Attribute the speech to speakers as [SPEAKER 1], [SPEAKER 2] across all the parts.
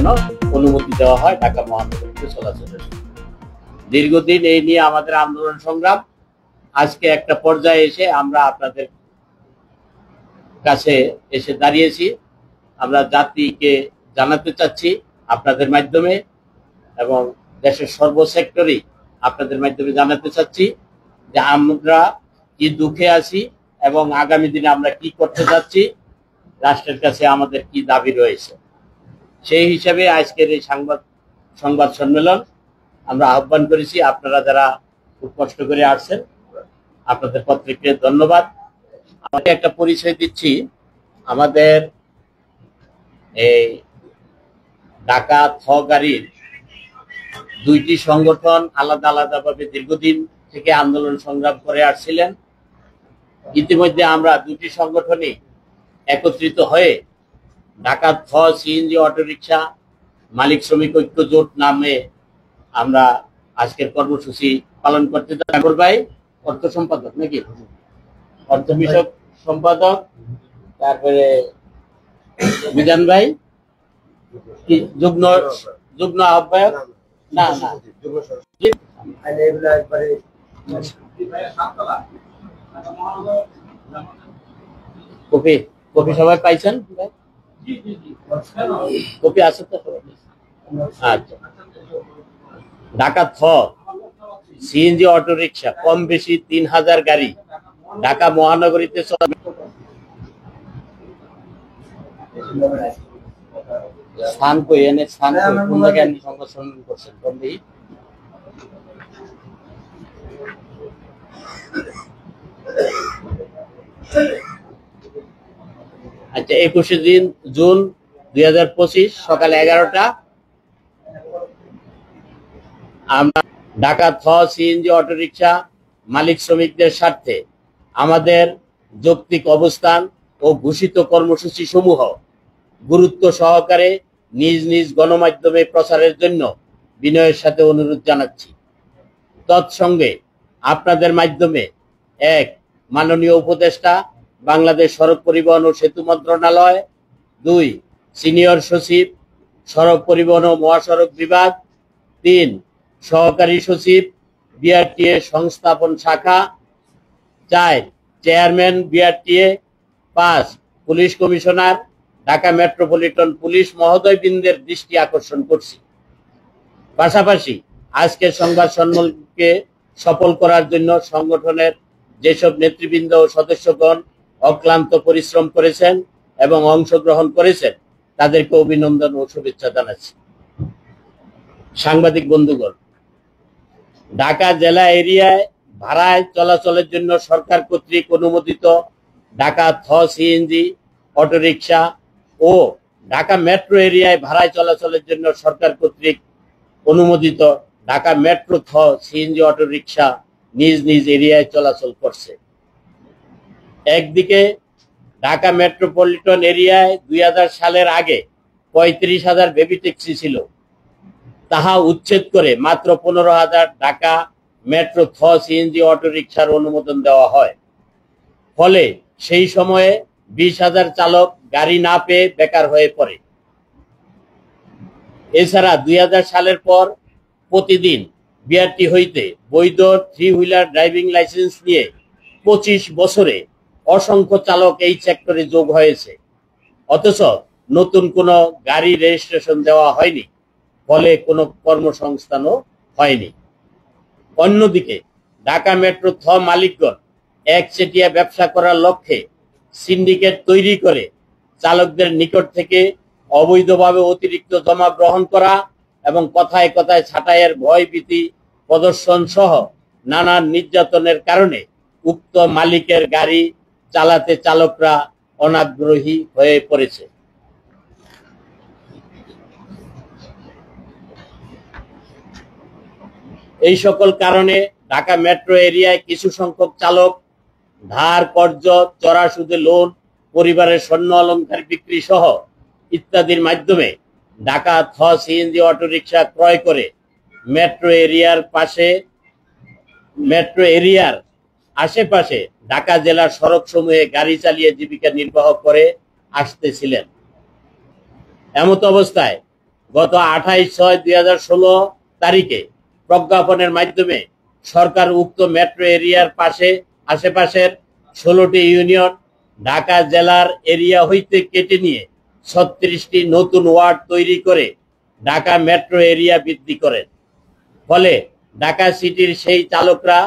[SPEAKER 1] যেন অনুমতি দেওয়া হয় ঢাকা মহানগরীতে চলাচলের। দীর্ঘদিন এই নিয়ে আমাদের আন্দোলন সংগ্রাম আজকে একটা পর্যায়ে এসে আমরা আপনাদের কাছে এসে দাঁড়িয়েছি। আমরা জাতিকে জানাতে চাচ্ছি আপনাদের মাধ্যমে এবং দেশের সর্বসেক্টরেই আপনাদের মাধ্যমে জানাতে চাচ্ছি যে আমরা কি দুঃখে আছি এবং আগামী দিনে আমরা কি করতে যাচ্ছি, রাষ্ট্রের কাছে আমাদের কি দাবি রয়েছে। সেই হিসাবে আজকের এই সংবাদ সম্মেলন আমরা আহ্বান করেছি। আপনারা যারা খুব কষ্ট করে আসছেন আপনাদের প্রত্যেককে ধন্যবাদ। আমাকে একটা পরিচয় দিচ্ছি। আমাদের এই ঢাকা থ গাড়ির দুইটি সংগঠন আলাদা আলাদাভাবে দীর্ঘদিন থেকে আন্দোলন সংগ্রাম করে আসছিলেন। ইতিমধ্যে আমরা দুটি সংগঠনই একত্রিত হয়ে ঢাকা থ সিএনজি অটোরিকশা মালিক শ্রমিক ঐক্য জোট নামে আমরা আজকের কর্মসূচি পালন করতে যাচ্ছি। ভাই অর্থ সম্পাদক নাকি অর্থ বিষয়ক সম্পাদক, তারপরে মিজান ভাই কি যুগ্ম আহ্বায়ক, না না কপি কপি সবাই পাইছেন? কপি আছে তো? আচ্ছা, ঢাকা থ সিএনজি অটোরিকশা কম বেশি 3000 গাড়ি ঢাকা মহানগরীতে স্থান কই এনে স্থান কোন জায়গায় সংগঠন করছেন বন্ধু? আচ্ছা, 21 জুন 2025 সকাল 11টা আমরা ঢাকা থ সিএনজি অটোরিকশা মালিক শ্রমিকদের স্বার্থে আমাদের যৌক্তিক অবস্থান ও ঘোষিত কর্মসূচি সমূহ গুরুত্ব সহকারে নিজ নিজ গণমাধ্যমে প্রচারের জন্য বিনয়ের সাথে অনুরোধ জানাচ্ছি। তৎসঙ্গে আপনাদের মাধ্যমে এক, মাননীয় উপদেষ্টা বাংলাদেশ সড়ক পরিবহন ও সেতু মন্ত্রণালয়, 2, সিনিয়র সচিব সড়ক পরিবহন ও মহাসড়ক বিভাগ, 3, সহকারী সচিব বিআরটিএ সংস্থাপন শাখা, 4, chairman BRTA, 5, police commissioner Dhaka metropolitan police মহোদয়বৃন্দের দৃষ্টি আকর্ষণ করছি। পাশাপাশি আজকের সংবাদ সম্মেলনকে সফল করার জন্য সংগঠনের যেসব নেতৃবৃন্দ ও সদস্যগণ অক্লান্ত পরিশ্রম করেছেন এবং অংশগ্রহণ করেছেন তাদেরকে অভিনন্দন ও শুভেচ্ছা জানাচ্ছি। সাংবাদিক বন্ধুগণ, ঢাকা জেলা এরিয়ায় ভাড়ায় চলাচলের জন্য সরকার কর্তৃক অনুমোদিত ঢাকা থ সিএনজি অটোরিকশা ও ঢাকা মেট্রো এরিয়ায় ভাড়ায় চলাচলের জন্য সরকার কর্তৃক অনুমোদিত ঢাকা মেট্রো থ সিএনজি অটোরিকশা নিজ নিজ এরিয়ায় চলাচল করছে। একদিকে ঢাকা মেট্রোপলিটন এরিয়ায় 2000 সালের আগে 35,000 বেবি ট্যাক্সি ছিল, তাহা উচ্ছেদ করে মাত্র 15,000 ঢাকা মেট্রো থ সিএনজি অটোরিকশার অনুমোদন দেওয়া হয়। ফলে সেই সময়ে 20,000 চালক গাড়ি না পেয়ে বেকার হয়ে পড়ে। এছাড়া 2000 সালের পর প্রতিদিন বিআরটি হইতে বৈধ 3 হুইলার ড্রাইভিং লাইসেন্স নিয়ে 25 বছরে অসংখ্য চালক এই সেক্টরে যোগ হয়েছে, অথচ নতুন কোনো গাড়ি রেজিস্ট্রেশন দেওয়া হয়নি, ফলে কোনো কর্মসংস্থানও হয়নি। অন্যদিকে ঢাকা মেট্রো থ মালিকগণ একচেটিয়া ব্যবসা করার লক্ষ্যে সিন্ডিকেট তৈরি করে চালকদের নিকট থেকে অবৈধভাবে অতিরিক্ত জমা গ্রহণ করা এবং কথায় কথায় ছাঁটাইয়ের ভয় ভীতি প্রদর্শন সহ নানান নির্যাতনের কারণে উক্ত মালিকের গাড়ি চালাতে চালকরা অনাগ্রহী হয়ে পড়েছে। এই সকল কারণে ঢাকা মেট্রো এরিয়ায় কিছু সংখ্যক চালক ধার কর্জ, চড়া সুদে লোন, পরিবারের স্বর্ণ অলংকার বিক্রি সহ ইত্যাদির মাধ্যমে ঢাকা থ সিএনজি অটোরিকশা ক্রয় করে মেট্রো এরিয়ার আশেপাশে ঢাকা জেলার সড়ক সমূহে গাড়ি চালিয়ে জীবিকা নির্বাহ করে আসতেছিলেন। এমত অবস্থায় গত 28/6/2016 তারিখে প্রজ্ঞাপনের মাধ্যমে সরকার উক্ত মেট্রো এরিয়ার আশেপাশের 16টি ইউনিয়ন ঢাকা জেলার এরিয়া হইতে কেটে নিয়ে 36টি নতুন ওয়ার্ড তৈরি করে ঢাকা মেট্রো এরিয়া বৃদ্ধি করেন। ফলে ঢাকা সিটির সেই চালকরা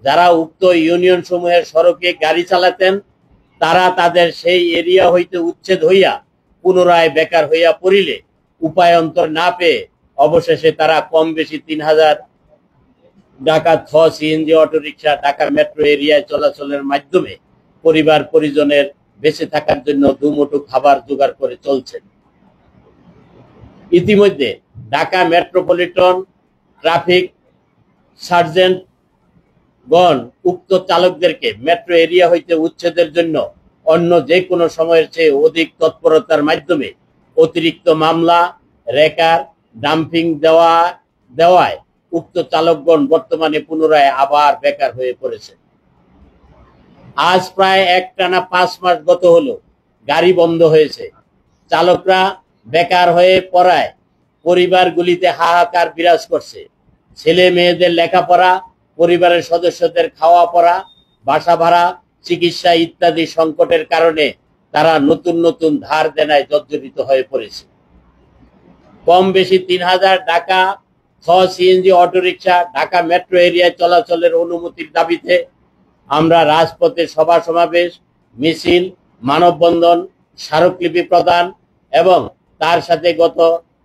[SPEAKER 1] যারা উক্ত ইউনিয়ন সমূহের সড়কে গাড়ি চালাতেন, তারা তাদের সেই এরিয়া হইতে উচ্ছেদ হইয়া পুনরায় বেকার হইয়া পড়িলে উপায়ন্তর না পেয়ে অবশেষে তারা কম বেশি 3000 Dhaka CNG auto rickshaw Dhaka metro এরিয়ায় চলাচলের মাধ্যমে পরিবার পরিজনের বেঁচে থাকার জন্য দুমুঠো খাবার জোগাড় করে চলছেন। ইতিমধ্যে ঢাকা মেট্রোপলিটন ট্রাফিক সার্জেন্টগণ উক্ত চালকদেরকে মেট্রো এরিয়া হইতে উচ্ছেদের জন্য অন্য যে কোনো সময়ের চেয়ে অধিক তৎপরতার মাধ্যমে অতিরিক্ত মামলা, রেকার, ডাম্পিং দেওয়ায় উক্ত চালকগণ বর্তমানে পুনরায় আবার বেকার হয়ে পড়েছে। আজ প্রায় একটানা 5 মাস গত হলো, গাড়ি বন্ধ হয়েছে। চালকরা বেকার হয়ে পড়ায় পরিবারগুলিতে হাহাকার বিরাজ করছে। ছেলে মেয়েদের লেখাপড়া, পরিবারের সদস্যদের খাওয়া পড়া, বাসা ভাড়া, চিকিৎসা ইত্যাদি সংকটের কারণে তারা নতুন নতুন ধার দেনায় জর্জরিত হয়ে পড়েছে। কম বেশি 3000 Dhaka CNG auto rickshaw Dhaka metro এরিয়ায় চলাচলের অনুমতির দাবিতে আমরা রাজপথে সভা সমাবেশ, মিছিল, মানববন্ধন, স্মারকলিপি প্রদান এবং তার সাথে গত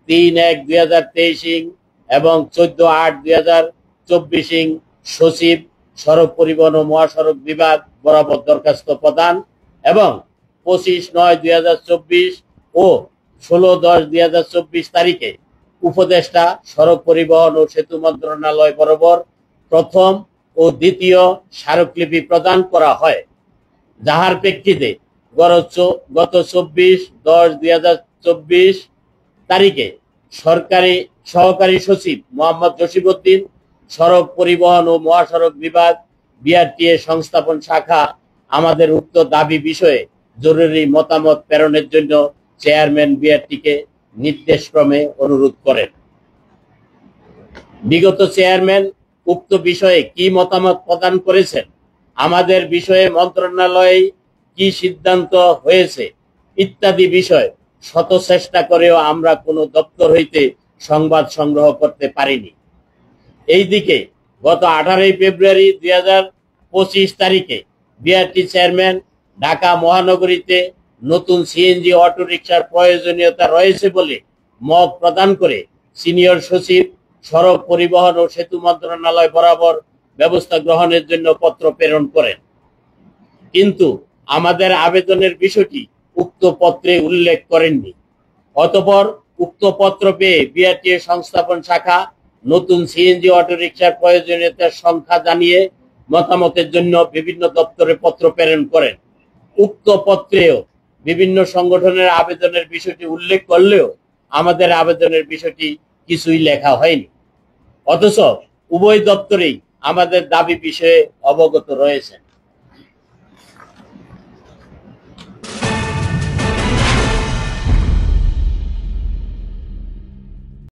[SPEAKER 1] 3/1/2023 এবং 14/8/2024 সচিব, সড়ক পরিবহন ও মহাসড়ক বিভাগ বরাবর দরখাস্ত প্রদান এবং 25/9/2024 ও 16/10/2024 তারিখে উপদেষ্টা, সড়ক পরিবহন ও সেতু মন্ত্রণালয় বরাবর প্রথম ও দ্বিতীয় স্মারকলিপি প্রদান করা হয়, যাহার প্রেক্ষিতে গত 24/10/2024 তারিখে সহকারী সচিব মোহাম্মদ জসিমউদ্দিন, সড়ক পরিবহন ও মহাসড়ক বিভাগ বিআরটিএ সংস্থাপন শাখা আমাদের উক্ত দাবি বিষয়ে জরুরি মতামত প্রেরণের জন্য চেয়ারম্যান বিআরটিকে নির্দেশক্রমে অনুরোধ করেন। বিগত চেয়ারম্যান উক্ত বিষয়ে কি মতামত প্রদান করেছেন, আমাদের বিষয়ে মন্ত্রণালয়ে কি সিদ্ধান্ত হয়েছে ইত্যাদি বিষয় শত চেষ্টা করেও আমরা কোনো দপ্তর হইতে সংবাদ সংগ্রহ করতে পারিনি। এইদিকে গত 18 ফেব্রুয়ারি 2025 তারিখে বিআরটি চেয়ারম্যান ঢাকা মহানগরীতে নতুন সিএনজি অটোরিকশার প্রয়োজনীয়তা রয়েছে বলে মত প্রদান করে সিনিয়র সচিব, সড়ক পরিবহন ও সেতু মন্ত্রণালয় বরাবর ব্যবস্থা গ্রহণের জন্য পত্র প্রেরণ করেন। কিন্তু আমাদের আবেদনের বিষয়টি উক্ত পত্রে উল্লেখ করেননি। অতঃপর উক্ত পত্র পেয়ে বিআরটিএ সংস্থাপন শাখা নতুন সিএনজি অটোরিকশার প্রয়োজনীয়তার সংখ্যা জানিয়ে মতামতের জন্য বিভিন্ন দপ্তরে পত্র প্রেরণ করেন। উক্ত পত্রেও বিভিন্ন সংগঠনের আবেদনের বিষয়টি উল্লেখ করলেও আমাদের আবেদনের বিষয়টি কিছুই লেখা হয়নি। অথচ উভয় দপ্তরেই আমাদের দাবি বিষয়ে অবগত রয়েছেন।